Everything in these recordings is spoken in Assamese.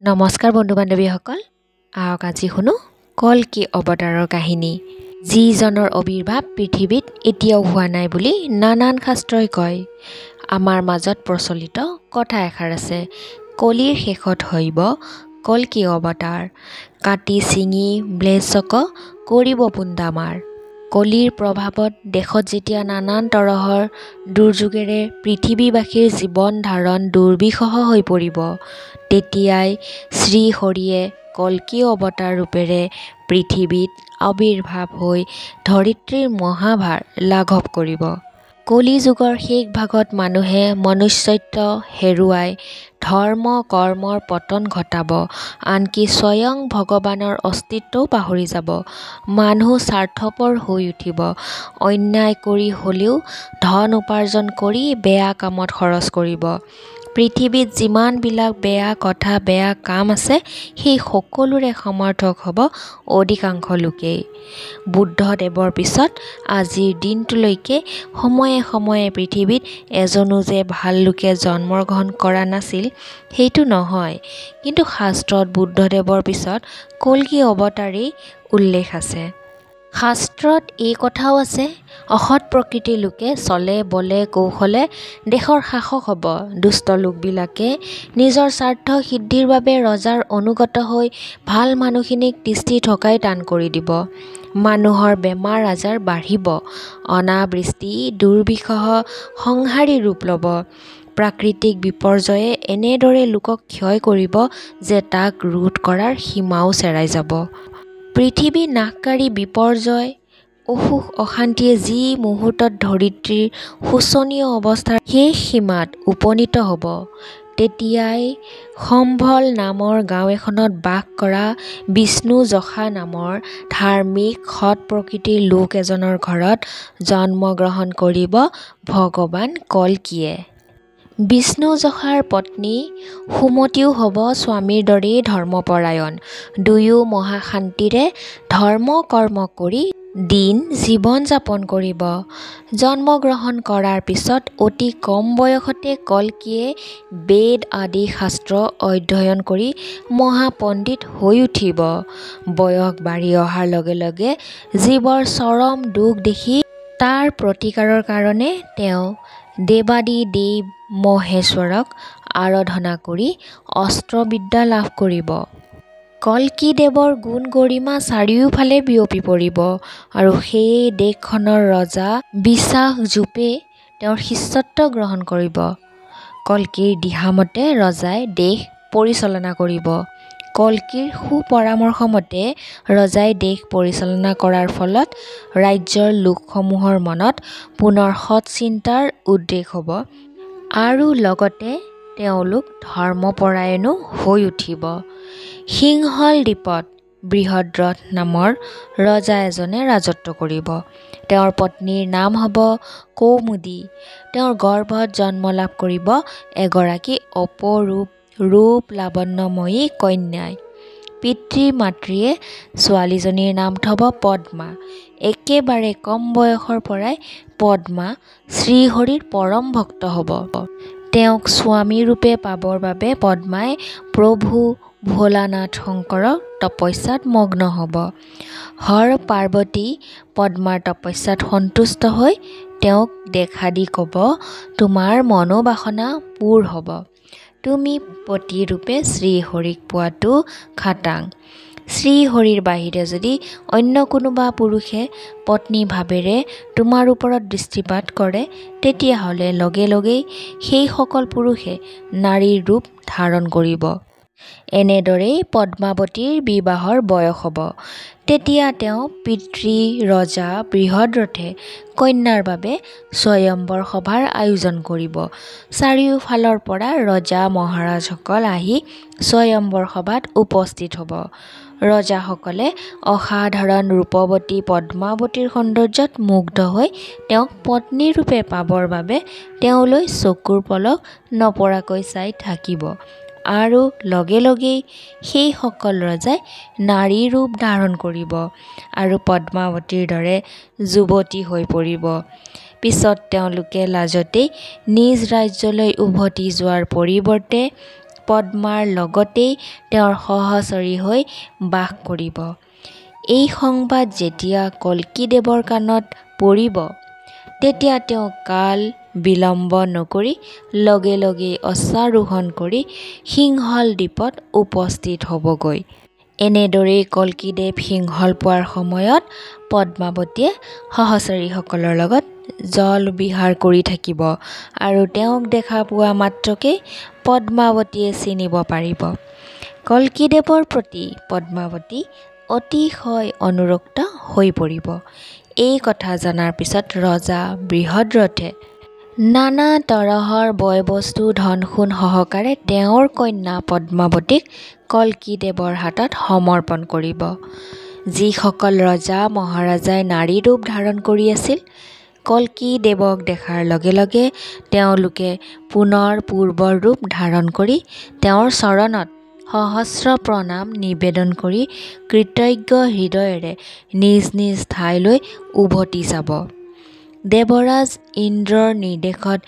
নমস্কাৰ বন্ধু বান্ধৱীসকল, আহক আজি শুনো কল্কি অৱতাৰৰ কাহিনী। যিজনৰ আৱিৰ্ভাৱ পৃথিৱীত এতিয়াও হোৱা নাই বুলি নানান শাস্ত্ৰই কয়। আমাৰ মাজত প্ৰচলিত কথা এষাৰ আছে, কলিৰ শেষত হইব কল্কি অৱতাৰ, কাটি ছিঙি ব্লেচক কৰিব পুণ্ডামাৰ। কলিৰ প্ৰভাৱত দেশত যেতিয়া নানান তৰহৰ দুৰ্যোগেৰে পৃথিৱীবাসীৰ জীৱন ধাৰণ দুৰ্বিষহ হৈ পৰিব, তেতিয়াই শ্ৰীহৰিয়ে কল্কি অৱতাৰ ৰূপেৰে পৃথিৱীত আৱিৰ্ভাৱ হৈ ধৰিত্ৰীৰ মহাভাৰ লাঘৱ কৰিব। কলি যুগৰ শেষ ভাগত মানুহে মনুষ্যত্ব হেৰুৱাই ধৰ্ম কৰ্মৰ পতন ঘটাব, আনকি স্বয়ং ভগৱানৰ অস্তিত্বও পাহৰি যাব। মানুহ স্বাৰ্থপৰ হৈ উঠিব, অন্যায় কৰি হ'লেও ধন উপাৰ্জন কৰি বেয়া কামত খৰচ কৰিব। পৃথিৱীত যিমানবিলাক বেয়া কথা বেয়া কাম আছে, সেই সকলোৰে সমৰ্থক হ'ব অধিকাংশ লোকেই। বুদ্ধদেৱৰ পিছত আজিৰ দিনটোলৈকে সময়ে সময়ে পৃথিৱীত এজনো যে ভাল লোকে জন্মগ্ৰহণ কৰা নাছিল সেইটো নহয়, কিন্তু শাস্ত্ৰত বুদ্ধদেৱৰ পিছত কল্কি অৱতাৰেই উল্লেখ আছে। শাস্ত্ৰত এই কথাও আছে, অসৎ প্ৰকৃতিৰ লোকে চলে বলে কৌশলে দেশৰ শাসক হ'ব। দুষ্ট লোকবিলাকে নিজৰ স্বাৰ্থ সিদ্ধিৰ বাবে ৰজাৰ অনুগত হৈ ভাল মানুহখিনিক তিষ্ঠি থকাই টান কৰি দিব। মানুহৰ বেমাৰ আজাৰ বাঢ়িব, অনাবৃষ্টি দুৰ্বিষহ সংহাৰী ৰূপ ল'ব। প্ৰাকৃতিক বিপৰ্যয়ে এনেদৰে লোকক ক্ষয় কৰিব যে তাক ৰোধ কৰাৰ সীমাও চেৰাই যাব। পৃথিৱী নাশকাৰী বিপৰ্যয় অসুখ অশান্তিয়ে যি মুহূৰ্তত ধৰিত্ৰীৰ শোচনীয় অৱস্থাৰ শেষ সীমাত উপনীত হ'ব, তেতিয়াই সম্ভল নামৰ গাঁও এখনত বাস কৰা বিষ্ণু যশা নামৰ ধাৰ্মিক সৎ প্ৰকৃতিৰ লোক এজনৰ ঘৰত জন্মগ্ৰহণ কৰিব ভগৱান কল্কিয়ে। বিষ্ণু যশাৰ পত্নী সুমতিও হ'ব স্বামীৰ দৰেই ধৰ্মপৰায়ণ। দুয়ো মহাশান্তিৰে ধৰ্ম কৰ্ম কৰি দিন জীৱন যাপন কৰিব। জন্মগ্ৰহণ কৰাৰ পিছত অতি কম বয়সতে কল্কিয়ে বেদ আদি শাস্ত্ৰ অধ্যয়ন কৰি মহাপণ্ডিত হৈ উঠিব। বয়স বাঢ়ি অহাৰ লগে লগে জীৱৰ চৰম দুখ দেখি তাৰ প্ৰতিকাৰৰ কাৰণে তেওঁ দেৱাদিদেৱ মহেশ্বৰক আৰাধনা কৰি অস্ত্ৰবিদ্যা লাভ কৰিব। কল্কি দেৱৰ গুণ গৰিমা চাৰিওফালে বিয়পি পৰিব আৰু সেয়ে দেশখনৰ ৰজা বিশ্বাসযুপে তেওঁৰ শিষ্যত্ব গ্ৰহণ কৰিব। কল্কিৰ দিহামতে ৰজাই দেশ পৰিচালনা কৰিব। কল্কিৰ সুপৰামৰ্শ মতে ৰজাই দেশ পৰিচালনা কৰাৰ ফলত ৰাজ্যৰ লোকসমূহৰ মনত পুনৰ সৎ চিন্তাৰ উদ্ৰেক হ'ব আৰু লগতে তেওঁলোক ধৰ্মপৰায়ণো হৈ উঠিব। সিংহল দ্বীপত বৃহদ্ৰথ নামৰ ৰজা এজনে ৰাজত্ব কৰিব। তেওঁৰ পত্নীৰ নাম হ'ব কৌমুদী। তেওঁৰ গৰ্ভত জন্ম লাভ কৰিব এগৰাকী অপৰূপ ৰূপ লাৱণ্যময়ী কন্যাই। পিতৃ মাতৃয়ে ছোৱালীজনীৰ নাম থব পদ্মা। একেবাৰে কম বয়সৰ পৰাই পদ্মা শ্ৰীহৰিৰ পৰম ভক্ত হ'ব। তেওঁক স্বামী ৰূপে পাবৰ বাবে পদ্মাই প্ৰভু ভোলানাথ শংকৰক তপস্যাত মগ্ন হ'ব। হৰ পাৰ্বতী পদ্মাৰ তপস্যাত সন্তুষ্ট হৈ তেওঁক দেখা দি ক'ব, তোমাৰ মনোবাসনা পূৰ হ'ব। তুমি পতিৰূপে শ্ৰীহৰিক পোৱাটো খাটাং। শ্ৰীহৰিৰ বাহিৰে যদি অন্য কোনোবা পুৰুষে পত্নী ভাৱেৰে তোমাৰ ওপৰত দৃষ্টিপাত কৰে, তেতিয়াহ'লে লগে লগেই সেইসকল পুৰুষে নাৰীৰ ৰূপ ধাৰণ কৰিব। এনেদৰেই পদ্মাৱতীৰ বিবাহৰ বয়স হ'ব। তেতিয়া তেওঁ পিতৃ ৰজা বৃহদ্ৰথে কন্যাৰ বাবে স্বয়ম্বৰ সভাৰ আয়োজন কৰিব। চাৰিওফালৰ পৰা ৰজা মহাৰাজসকল আহি স্বয়ম্বৰ সভাত উপস্থিত হ'ব। ৰজাসকলে অসাধাৰণ ৰূপৱতী পদ্মাৱতীৰ সৌন্দৰ্যত মুগ্ধ হৈ তেওঁক পত্নীৰূপে পাবৰ বাবে তেওঁলৈ চকুৰ পলক নপৰাকৈ চাই থাকিব আৰু লগে লগেই সেইসকল ৰজাই নাৰী ৰূপ ধাৰণ কৰিব আৰু পদ্মাৱতীৰ দৰে যুৱতী হৈ পৰিব। পিছত তেওঁলোকে লাজতেই নিজ ৰাজ্যলৈ উভতি যোৱাৰ পৰিৱৰ্তে পদ্মাৰ লগতেই তেওঁৰ সহচৰী হৈ বাস কৰিব। এই সংবাদ যেতিয়া কল্কীদেৱৰ কাণত পৰিব তেতিয়া তেওঁ কাল বিলম্ব নকৰি লগে লগেই অশ্বাৰোহণ কৰি সিংহল দ্বীপত উপস্থিত হ'বগৈ। এনেদৰেই কল্কীদেৱ সিংহল পোৱাৰ সময়ত পদ্মাৱতীয়ে সহচৰীসকলৰ লগত জল বিহাৰ কৰি থাকিব আৰু তেওঁক দেখা পোৱা মাত্ৰকে পদ্মাৱতীয়ে চিনিব পাৰিব। কল্কীদেৱৰ প্ৰতি পদ্মাৱতী অতিশয় অনুৰক্ত হৈ পৰিব। এই কথা জনাৰ পিছত ৰজা বৃহদ্ৰথে নানা তৰহৰ বয় বস্তু ধন সোণ সহকাৰে তেওঁৰ কন্যা পদ্মাৱতীক কল্কীদেৱৰ হাতত সমৰ্পণ কৰিব। যিসকল ৰজা মহাৰাজাই নাৰী ৰূপ ধাৰণ কৰি আছিল কল্কীদেৱক দেখাৰ লগে লগে তেওঁলোকে পুনৰ পূৰ্বৰ ৰূপ ধাৰণ কৰি তেওঁৰ চৰণত সহস্ৰ প্ৰণাম নিবেদন কৰি কৃতজ্ঞ হৃদয়েৰে নিজ নিজ ঠাইলৈ উভতি যাব। দেৱৰাজ ইন্দ্ৰৰ নিৰ্দেশত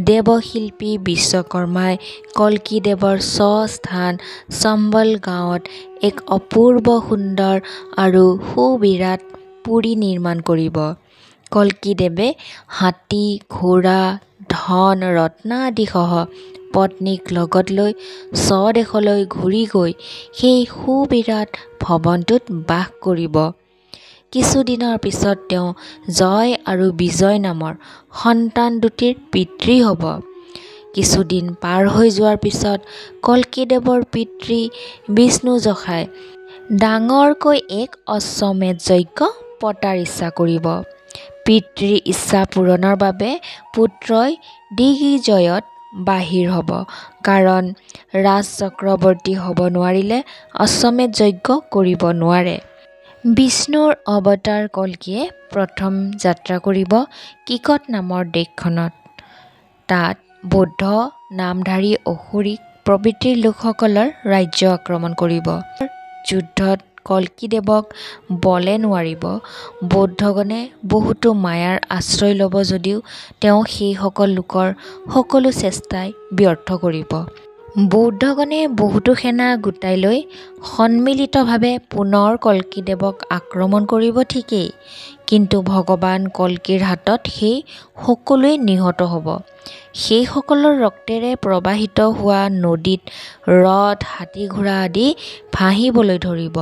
দেৱশিল্পী বিশ্বকৰ্মাই কল্কীদেৱৰ স্বস্থান চম্বল গাঁৱত এক অপূৰ্ব সুন্দৰ আৰু সুবিৰাট পুৰী নিৰ্মাণ কৰিব। কল্কীদেৱে হাতী ঘোঁৰা ধন ৰত্ন আদিসহ পত্নীক লগত লৈ স্বদেশলৈ ঘূৰি গৈ সেই সুবিৰাট ভৱনটোত বাস কৰিব। কিছুদিনৰ পিছত তেওঁ জয় আৰু বিজয় নামৰ সন্তান দুটিৰ পিতৃ হ'ব। কিছুদিন পাৰ হৈ যোৱাৰ পিছত কল্কীদেৱৰ পিতৃ বিষ্ণুযশাই ডাঙৰকৈ এক অশ্বমেধ যজ্ঞ পতাৰ ইচ্ছা কৰিব। পিতৃৰ ইচ্ছা পূৰণৰ বাবে পুত্ৰই দিগ্বিজয়ত বাহিৰ হ'ব, কাৰণ ৰাজচক্ৰৱৰ্তী হ'ব নোৱাৰিলে অশ্বমেধ যজ্ঞ কৰিব নোৱাৰে। বিষ্ণুৰ অৱতাৰ কল্কীয়ে প্ৰথম যাত্ৰা কৰিব কিকট নামৰ দেশখনত। তাত বৌদ্ধ নামধাৰী অসুৰিক প্ৰবৃত্তিৰ লোকসকলৰ ৰাজ্য আক্ৰমণ কৰিব। যুদ্ধত কল্কীদেৱক বলে নোৱাৰিব। বৌদ্ধগণে বহুতো মায়াৰ আশ্ৰয় ল'ব যদিও তেওঁ সেইসকল লোকৰ সকলো চেষ্টাই ব্যৰ্থ কৰিব। বৌদ্ধগণে বহুতো সেনা গোটাই লৈ সন্মিলিতভাৱে পুনৰ কল্কীদেৱক আক্ৰমণ কৰিব ঠিকেই, কিন্তু ভগৱান কল্কীৰ হাতত সেই সকলোৱে নিহত হ'ব। সেইসকলৰ ৰক্তেৰে প্ৰবাহিত হোৱা নদীত ৰথ হাতী ঘোঁৰা আদি ভাঁহিবলৈ ধৰিব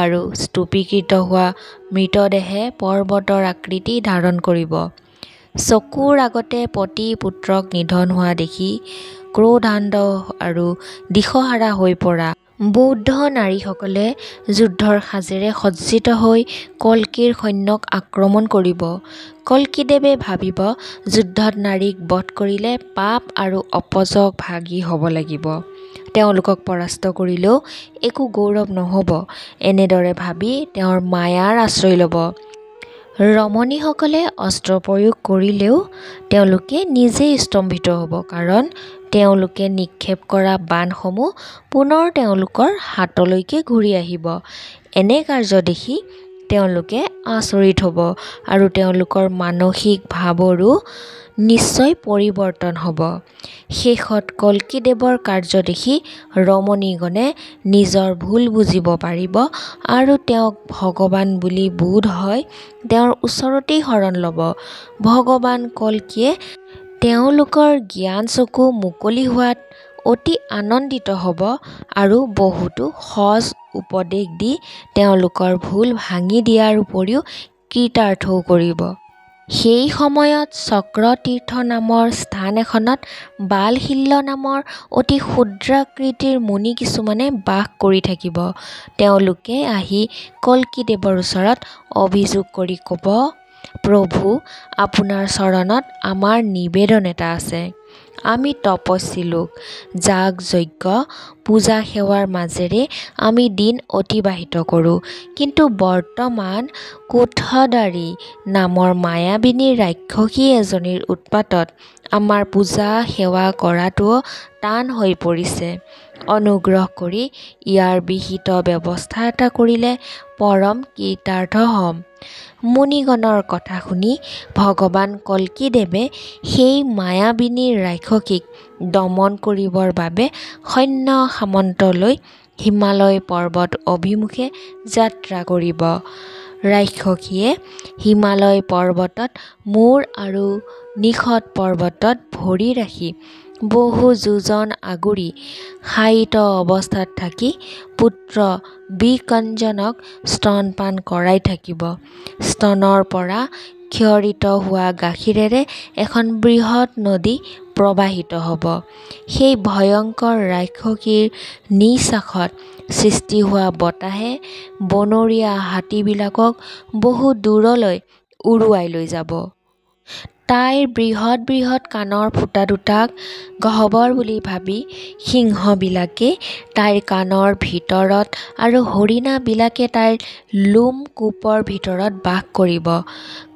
আৰু স্তূপীকৃত হোৱা মৃতদেহে পৰ্বতৰ আকৃতি ধাৰণ কৰিব। চকুৰ আগতে পতি পুত্ৰক নিধন হোৱা দেখি ক্ৰোধান্ধ আৰু দিশহাৰা হৈ পৰা বৌদ্ধ নাৰীসকলে যুদ্ধৰ সাজেৰে সজ্জিত হৈ কল্কীৰ সৈন্যক আক্ৰমণ কৰিব। কল্কীদেৱে ভাবিব যুদ্ধত নাৰীক বধ কৰিলে পাপ আৰু অপযশ ভাগী হ'ব লাগিব। তেওঁলোকক পৰাস্ত কৰিলেও একো গৌৰৱ নহ'ব। এনেদৰে ভাবি তেওঁৰ মায়াৰ আশ্ৰয় ল'ব। ৰমণীসকলে অস্ত্ৰ প্ৰয়োগ কৰিলেও তেওঁলোকে নিজেই স্তম্ভিত হ'ব, কাৰণ তেওঁলোকে নিক্ষেপ কৰা বাণসমূহ পুনৰ তেওঁলোকৰ হাতলৈকে ঘূৰি আহিব। এনে কাৰ্য দেখি তেওঁলোকে আচৰিত হ'ব আৰু তেওঁলোকৰ মানসিক ভাৱৰো নিশ্চয় পৰিৱৰ্তন হ'ব। শেষত কল্কীদেৱৰ কাৰ্য দেখি ৰমণীগণে নিজৰ ভুল বুজিব পাৰিব আৰু তেওঁক ভগৱান বুলি বোধ হয় তেওঁৰ ওচৰতেই শৰণ ল'ব। ভগৱান কল্কীয়ে তেওঁলোকৰ জ্ঞান চকু মুকলি হোৱাত অতি আনন্দিত হ'ব আৰু বহুতো সজ উপদেশ দি তেওঁলোকৰ ভুল ভাঙি দিয়াৰ উপৰিও কৃতাৰ্থও কৰিব। সেই সময়ত চক্ৰতীৰ্থ নামৰ স্থান এখনত বালশিল্য নামৰ অতি ক্ষুদ্ৰাকৃতিৰ মুনি কিছুমানে বাস কৰি থাকিব। তেওঁলোকে আহি কল্কীদেৱৰ ওচৰত অভিযোগ কৰি ক'ব, প্ৰভু, আপোনাৰ চৰণত আমাৰ নিবেদন এটা আছে। আমি তপস্বী লোক, যাগ যজ্ঞ পূজা সেৱাৰ মাজেৰে আমি দিন অতিবাহিত কৰোঁ, কিন্তু বৰ্তমান কোঠদাৰী নামৰ মায়াবিনী ৰাক্ষসী এজনীৰ উৎপাতত আমাৰ পূজা সেৱা কৰাটোও টান হৈ পৰিছে। অনুগ্ৰহ কৰি ইয়াৰ বিহিত ব্যৱস্থা এটা কৰিলে পৰম কৃতাৰ্থ হ'ম। মুনিগণৰ কথা শুনি ভগৱান কল্কীদেৱে সেই মায়াবিনী ৰাক্ষসীক দমন কৰিবৰ বাবে সৈন্য সামন্ত লৈ হিমালয় পৰ্বত অভিমুখে যাত্ৰা কৰিব। ৰাক্ষসীয়ে হিমালয় পৰ্বতত মূৰ আৰু নিশত পৰ্বতত ভৰি ৰাখি বহু যোজন আগুৰি শায়িত অৱস্থাত থাকি পুত্ৰ বিকঞ্জনক স্তনপান কৰাই থাকিব। স্তনৰ পৰা ক্ষৰিত হোৱা গাখীৰেৰে এখন বৃহৎ নদী প্ৰবাহিত হ'ব। সেই ভয়ংকৰ ৰাক্ষসীৰ নিশ্বাসত সৃষ্টি হোৱা বতাহে বনৰীয়া হাতীবিলাকক বহু দূৰলৈ উৰুৱাই লৈ যাব। তাইৰ বৃহৎ বৃহৎ কাণৰ ফুটা দুটাক গহ্বৰ বুলি ভাবি সিংহবিলাকে তাইৰ কাণৰ ভিতৰত আৰু হৰিণাবিলাকে তাইৰ লোম কূপৰ ভিতৰত বাস কৰিব।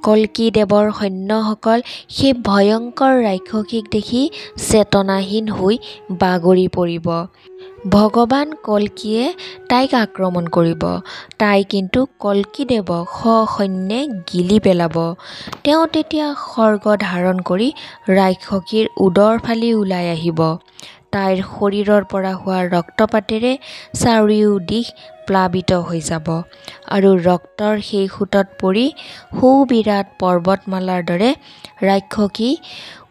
কল্কীদেৱৰ সৈন্যসকল সেই ভয়ংকৰ ৰাক্ষসীক দেখি চেতনাহীন হৈ বাগৰি পৰিব। ভগৱান কল্কীয়ে তাইক আক্ৰমণ কৰিব। তাই কিন্তু কল্কীদেৱক সসৈন্যে গিলি পেলাব। তেওঁ তেতিয়া খড়গ ধাৰণ কৰি ৰাক্ষসীৰ উদৰ ফালি ওলাই আহিব। তাইৰ শৰীৰৰ পৰা হোৱা ৰক্তপাতেৰে চাৰিওদিশ প্লাবিত হৈ যাব আৰু ৰক্তৰ সেই সোঁতত পৰি সুবিৰাট পৰ্বতমালাৰ দৰে ৰাক্ষসী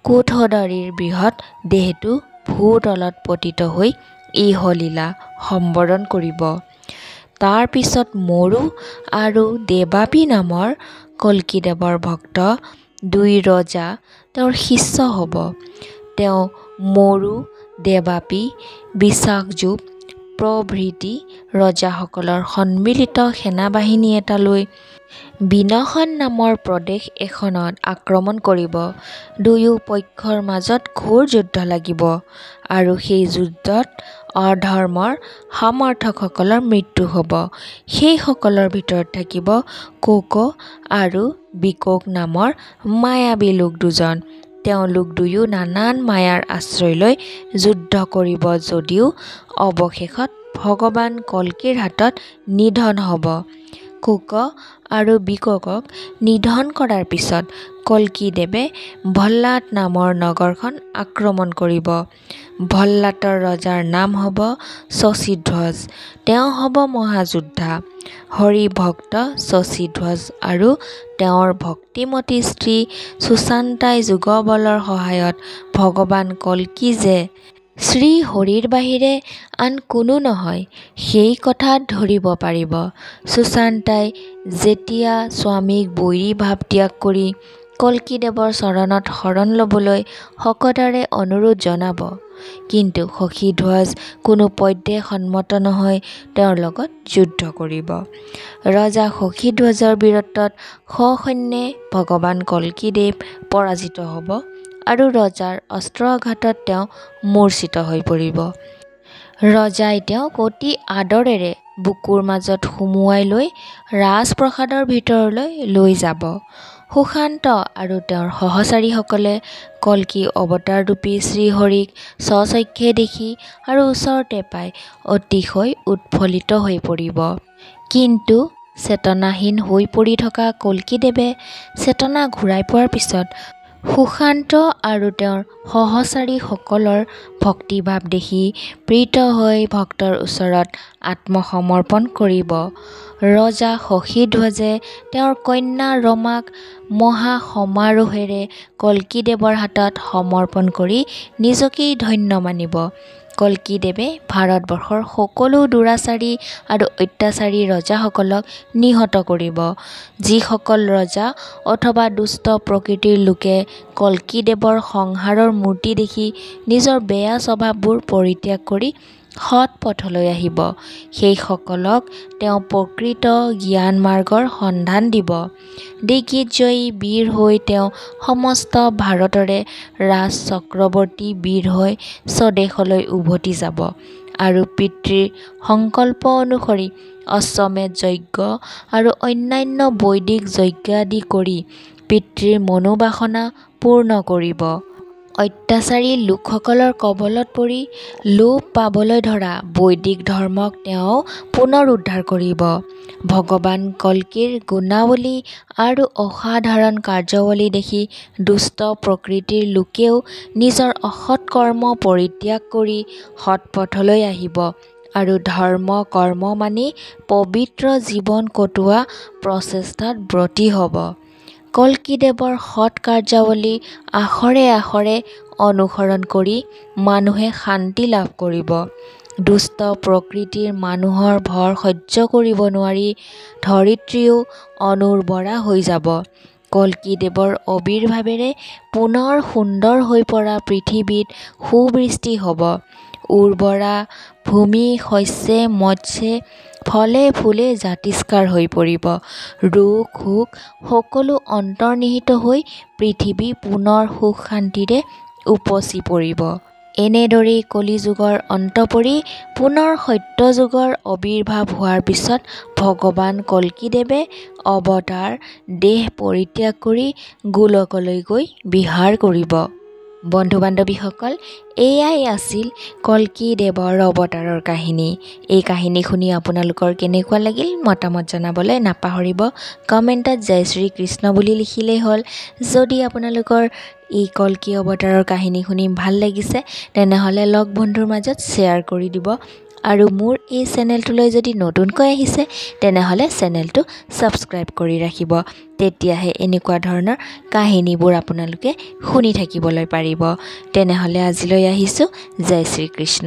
কোঠদাৰীৰ বৃহৎ দেহটো ভূতলত পতিত হৈ ইহলীলা সম্বৰণ কৰিব। তাৰ পিছত মৰু আৰু দেৱাপী নামৰ কল্কীদেৱৰ ভক্ত দুই ৰজা তেওঁৰ শিষ্য হ'ব। তেওঁ মৰু, দেৱাপী, বিশাখযুপ প্ৰভৃতি ৰজাসকলৰ সন্মিলিত সেনাবাহিনী এটা লৈ বিনশন নামৰ প্ৰদেশ এখনত আক্ৰমণ কৰিব। দুয়ো পক্ষৰ মাজত ঘোৰ যুদ্ধ লাগিব আৰু সেই যুদ্ধত অধৰ্মৰ সমৰ্থকসকলৰ মৃত্যু হ'ব। সেইসকলৰ ভিতৰত থাকিব কোক আৰু বিকোক নামৰ মায়াবী লোক দুজন। তেওঁলোক দুয়ো নানান মায়াৰ আশ্ৰয় লৈ যুদ্ধ কৰিব যদিও অৱশেষত ভগৱান কল্কীৰ হাতত নিধন হ'ব। কোক আৰু বিকোকক নিধন কৰাৰ পিছত কল্কীদেৱে ভল্লাত নামৰ নগৰখন আক্ৰমণ কৰিব। ভল্লাতৰ ৰজাৰ নাম হ'ব শশীধ্বজ। তেওঁ হ'ব মহাযোদ্ধা। হৰিভক্ত শশীধ্বজ আৰু তেওঁৰ ভক্তিমতী স্ত্ৰী সুশান্তাই যুগবলৰ সহায়ত ভগৱান কল্কী যে শ্ৰী হৰিৰ বাহিৰে আন কোনো নহয় সেই কথা ধৰিব পাৰিব। সুশান্তাই যেতিয়া স্বামীক বৈৰী ভাৱ ত্যাগ কৰি কল্কীদেৱৰ চৰণত শৰণ ল'বলৈ শকতাৰে অনুৰোধ জনাব, কিন্তু শশীধ্বজ কোনোপধ্যে সন্মত নহৈ তেওঁৰ লগত যুদ্ধ কৰিব। ৰজা শশীধ্বজৰ বীৰত্বত সসৈন্যে ভগৱান কল্কীদেৱ পৰাজিত হ'ব আৰু ৰজাৰ অস্ত্ৰআঘাতত তেওঁ মূৰ্ছিত হৈ পৰিব। ৰজাই তেওঁক অতি আদৰেৰে বুকুৰ মাজত সুমুৱাই লৈ ৰাজপ্ৰসাদৰ ভিতৰলৈ লৈ যাব। সুশান্ত আৰু তেওঁৰ সহচাৰীসকলে কল্কী অৱতাৰৰূপী শ্ৰীহৰিক স্বচক্ষে দেখি আৰু ওচৰতে পাই অতিশয় উৎফুল্লিত হৈ পৰিব। কিন্তু চেতনাহীন হৈ পৰি থকা কল্কীদেৱে চেতনা ঘূৰাই পোৱাৰ পিছত সুশান্ত আৰু তেওঁৰ সহচাৰীসকলৰ ভক্তিভাৱ দেখি প্ৰীত হৈ ভক্তৰ ওচৰত আত্মসমৰ্পণ কৰিব। ৰজা শশীধ্বজে তেওঁৰ কন্যা ৰমাক মহাসমাৰোহেৰে কল্কীদেৱৰ হাতত সমৰ্পণ কৰি নিজকেই ধন্য মানিব। কল্কীদেৱে ভাৰতবৰ্ষৰ সকলো দুৰাচাৰী আৰু অত্যাচাৰী ৰজাসকলক নিহত কৰিব। যিসকল ৰজা অথবা দুষ্ট প্ৰকৃতিৰ লোকে কল্কীদেৱৰ সংহাৰৰ মূৰ্তি দেখি নিজৰ বেয়া স্বভাৱবোৰ পৰিত্যাগ কৰি সৎ পথলৈ আহিব, সেইসকলক তেওঁ প্ৰকৃত জ্ঞান মাৰ্গৰ সন্ধান দিব। দিগ্বিজয়ী বীৰ হৈ তেওঁ সমস্ত ভাৰতৰে ৰাজ চক্ৰৱৰ্তী বীৰ হৈ স্বদেশলৈ উভতি যাব আৰু পিতৃৰ সংকল্প অনুসৰি অশ্বমেধ যজ্ঞ আৰু অন্যান্য বৈদিক যজ্ঞ আদি কৰি পিতৃৰ মনোবাসনা পূৰ্ণ কৰিব। অত্যাচাৰী লোকসকলৰ কবলত পৰি লোপ পাবলৈ ধৰা বৈদিক ধৰ্মক তেওঁ পুনৰ উদ্ধাৰ কৰিব। ভগৱান কল্কিৰ গুণাৱলী আৰু অসাধাৰণ কাৰ্যাৱলী দেখি দুষ্ট প্ৰকৃতিৰ লোকেও নিজৰ অসৎ কৰ্ম পৰিত্যাগ কৰি সৎ পথলৈ আহিব আৰু ধৰ্ম কৰ্ম মানি পবিত্ৰ জীৱন কটোৱা প্ৰচেষ্টাত ব্ৰতী হ'ব। কল্কিদেৱৰ সৎ কাৰ্যাৱলী আখৰে আখৰে অনুসৰণ কৰি মানুহে শান্তি লাভ কৰিব। দুষ্ট প্ৰকৃতিৰ মানুহৰ ভৰ সহ্য কৰিব নোৱাৰি ধৰিত্ৰীও অনুৰ্বৰা হৈ যাব। কল্কিদেৱৰ আৱিৰ্ভাৱেৰে পুনৰ সুন্দৰ হৈ পৰা পৃথিৱীত সুবৃষ্টি হ'ব। উৰ্বৰা ভূমি শস্যে মৎস্যে ফলে ফুলে জাতিষ্কাৰ হৈ পৰিব। ৰোগ শোক সকলো অন্তৰ্নিহিত হৈ পৃথিৱী পুনৰ সুখ শান্তিৰে উপচি পৰিব। এনেদৰেই কলিযুগৰ অন্ত পৰি পুনৰ সত্যযুগৰ আৱিৰ্ভাৱ হোৱাৰ পিছত ভগৱান কল্কিদেৱে অৱতাৰ দেহ পৰিত্যাগ কৰি গোলকলৈ গৈ বিহাৰ কৰিব। বন্ধু বান্ধৱীসকল, এয়াই আছিল কল্কিদেৱৰ অৱতাৰৰ কাহিনী। এই কাহিনী শুনি আপোনালোকৰ কেনেকুৱা লাগিল মতামত জনাবলৈ নাপাহৰিব। কমেণ্টত জয় শ্ৰী কৃষ্ণ বুলি লিখিলেই হ'ল। যদি আপোনালোকৰ এই কল্কি অৱতাৰৰ কাহিনী শুনি ভাল লাগিছে তেনেহ'লে লগ বন্ধুৰ মাজত শ্বেয়াৰ কৰি দিব আৰু মোৰ এই চেনেলটোলৈ যদি নতুনকৈ আহিছে তেনেহ'লে চেনেলটো ছাবস্ক্ৰাইব কৰি ৰাখিব। তেতিয়াহে এনেকুৱা ধৰণৰ কাহিনীবোৰ আপোনালোকে শুনি থাকিবলৈ পাৰিব। তেনেহ'লে আজিলৈ আহিছোঁ। জয় শ্ৰী কৃষ্ণ।